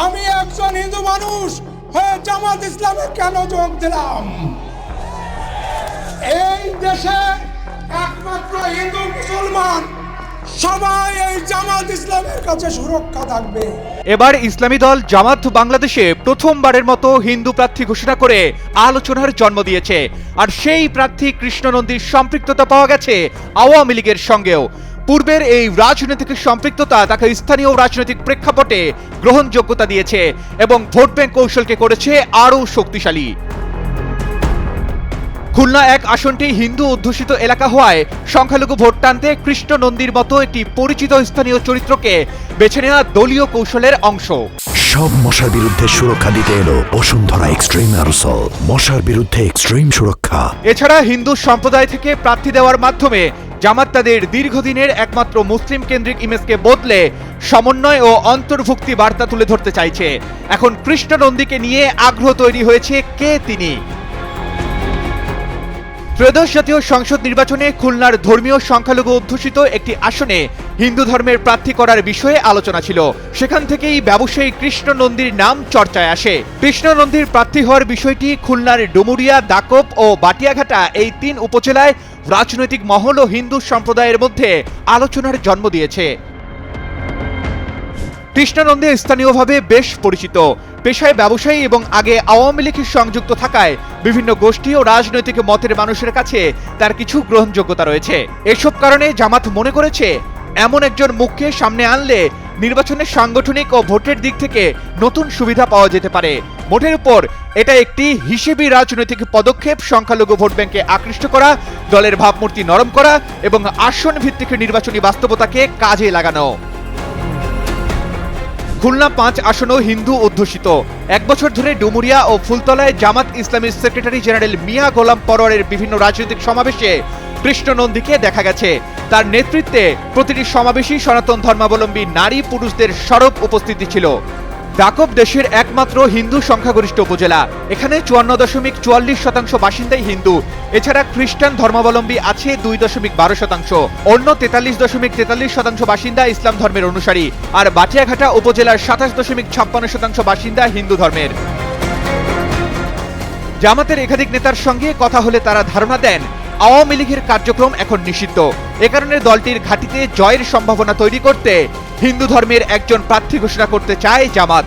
আমি একজন হিন্দু মানুষ হয়ে জামাত ইসলামে কেন যোগ দিলাম? এই দেশে একমাত্র হিন্দু মুসলমান সবাই এই জামাত ইসলামের কাছে সুরক্ষা থাকবে। এবার ইসলামী দল জামাত বাংলাদেশে প্রথমবারের মতো হিন্দু প্রার্থী ঘোষণা করে আলোচনার জন্ম দিয়েছে। আর সেই প্রার্থী কৃষ্ণ নন্দীর সম্পৃক্ততা পাওয়া গেছে আওয়ামী লীগের সঙ্গেও। পূর্বের এই রাজনৈতিক সম্পৃক্ততা তাকে স্থানীয় রাজনৈতিক প্রেক্ষাপটে গ্রহণযোগ্যতা দিয়েছে এবং ভোট ব্যাংক কৌশলকে করেছে আরও শক্তিশালী। খুলনা এক আসনটি হিন্দু অধ্যুষিত এলাকা হওয়ায় সংখ্যালঘু ভোট টানতে কৃষ্ণ নন্দীর মতো একটি পরিচিত স্থানীয় চরিত্রকে বেছে নেওয়া দলীয় কৌশলের অংশ। সব মশার বিরুদ্ধে সুরক্ষা দিতে এলো বসুন্ধরা এক্সট্রিম অ্যারোসল, মশার বিরুদ্ধে এক্সট্রিম সুরক্ষা। এছাড়া হিন্দু সম্প্রদায় থেকে প্রার্থী দেওয়ার মাধ্যমে জামাত তাদের দীর্ঘদিনের একমাত্র মুসলিম কেন্দ্রিক ইমেজকে বদলে সমন্বয় ও অন্তর্ভুক্তি বার্তা তুলে ধরতে চাইছে। এখন কৃষ্ণ নন্দীকে নিয়ে আগ্রহ তৈরি হয়েছে কে তিনি। ত্রয়োদশ জাতীয় সংসদ নির্বাচনে খুলনার ধর্মীয় সংখ্যালঘু অধ্যুষিত একটি আসনে হিন্দু ধর্মের প্রার্থী করার বিষয়ে আলোচনা ছিল। সেখান থেকেই ব্যবসায়ী কৃষ্ণ নন্দীর নাম চর্চায় আসে। কৃষ্ণ নন্দীর প্রার্থী হওয়ার বিষয়টি খুলনার ডুমুরিয়া, দাকপ ও বাটিয়াঘাটা এই ৩ উপজেলায় রাজনৈতিক মহল ও হিন্দু সম্প্রদায়ের মধ্যে আলোচনার জন্ম দিয়েছে। কৃষ্ণ নন্দী স্থানীয়ভাবে বেশ পরিচিত। পেশায় ব্যবসায়ী এবং আগে আওয়ামী লীগের সংযুক্ত থাকায় বিভিন্ন গোষ্ঠী ও রাজনৈতিক মতের মানুষের কাছে তার কিছু গ্রহণযোগ্যতা রয়েছে। এসব কারণে জামাত মনে করেছে এমন একজন মুখকে সামনে আনলে নির্বাচনের সাংগঠনিক ও ভোটের দিক থেকে নতুন সুবিধা পাওয়া যেতে পারে। মোটের উপর এটা একটি হিসেবি রাজনৈতিক পদক্ষেপ, সংখ্যালঘু ভোট ব্যাংকে আকৃষ্ট করা, দলের ভাবমূর্তি নরম করা এবং আসন ভিত্তিক নির্বাচনী বাস্তবতাকে কাজে লাগানো। খুলনা ৫ আসনও হিন্দু অধ্যুষিত। ১ বছর ধরে ডুমুরিয়া ও ফুলতলায় জামাত ইসলামীর সেক্রেটারি জেনারেল মিয়া গোলাম পরোয়ারের বিভিন্ন রাজনৈতিক সমাবেশে কৃষ্ণ নন্দীকে দেখা গেছে। তার নেতৃত্বে প্রতিটি সমাবেশই সনাতন ধর্মাবলম্বী নারী পুরুষদের সরব উপস্থিতি ছিল। দাকপ দেশের একমাত্র হিন্দু সংখ্যাগরিষ্ঠ উপজেলা। এখানে ৫৪.৪৪% বাসিন্দাই হিন্দু। এছাড়া খ্রিস্টান ধর্মাবলম্বী আছে ২.১২%। অন্য ৪৩.৪৩% বাসিন্দা ইসলাম ধর্মের অনুসারী। আর বাটিয়াঘাটা উপজেলার ২৭.৫৬% বাসিন্দা হিন্দু ধর্মের। জামাতের একাধিক নেতার সঙ্গে কথা হলে তারা ধারণা দেন আওয়ামী লীগের কার্যক্রম এখন নিষিদ্ধ। এ কারণে দলটির ঘাঁটিতে জয়ের সম্ভাবনা তৈরি করতে হিন্দু ধর্মের একজন প্রার্থী ঘোষণা করতে চায় জামাত।